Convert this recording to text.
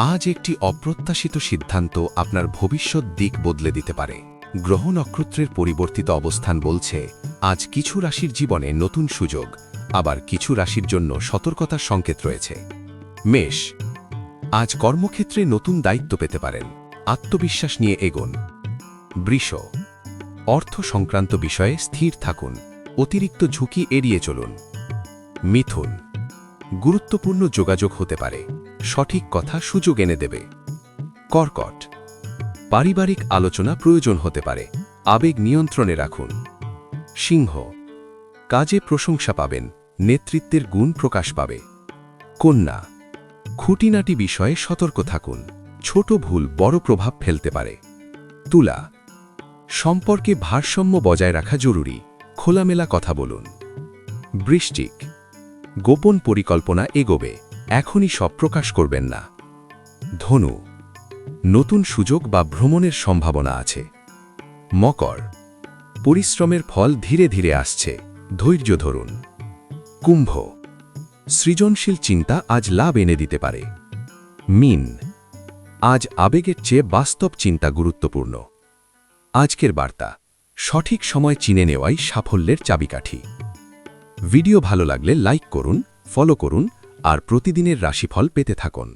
আজ একটি অপ্রত্যাশিত সিদ্ধান্ত আপনার ভবিষ্যৎ দিক বদলে দিতে পারে। গ্রহ নক্ষত্রের পরিবর্তিত অবস্থান বলছে আজ কিছু রাশির জীবনে নতুন সুযোগ, আবার কিছু রাশির জন্য সতর্কতার সংকেত রয়েছে। মেষ, আজ কর্মক্ষেত্রে নতুন দায়িত্ব পেতে পারেন, আত্মবিশ্বাস নিয়ে এগোন। বৃষ, অর্থ সংক্রান্ত বিষয়ে স্থির থাকুন, অতিরিক্ত ঝুঁকি এড়িয়ে চলুন। মিথুন, গুরুত্বপূর্ণ যোগাযোগ হতে পারে, সঠিক কথা সুযোগ এনে দেবে। কর্কট, পারিবারিক আলোচনা প্রয়োজন হতে পারে, আবেগ নিয়ন্ত্রণে রাখুন। সিংহ, কাজে প্রশংসা পাবেন, নেতৃত্বের গুণ প্রকাশ পাবে। কন্যা, খুঁটিনাটি বিষয়ে সতর্ক থাকুন, ছোট ভুল বড় প্রভাব ফেলতে পারে। তুলা, সম্পর্কে ভারসাম্য বজায় রাখা জরুরি, খোলামেলা কথা বলুন। বৃশ্চিক, গোপন পরিকল্পনা এগোবে, এখনই সব প্রকাশ করবেন না। ধনু, নতুন সুযোগ বা ভ্রমণের সম্ভাবনা আছে। মকর, পরিশ্রমের ফল ধীরে ধীরে আসছে, ধৈর্য ধরুন। কুম্ভ, সৃজনশীল চিন্তা আজ লাভ এনে দিতে পারে। মীন, আজ আবেগের চেয়ে বাস্তব চিন্তা গুরুত্বপূর্ণ। আজকের বার্তা, সঠিক সময় চিনে নেওয়াই সাফল্যের চাবিকাঠি। ভিডিও ভালো লাগলে লাইক করুন, ফলো করুন আর প্রতিদিনের রাশিফল পেতে থাকুন।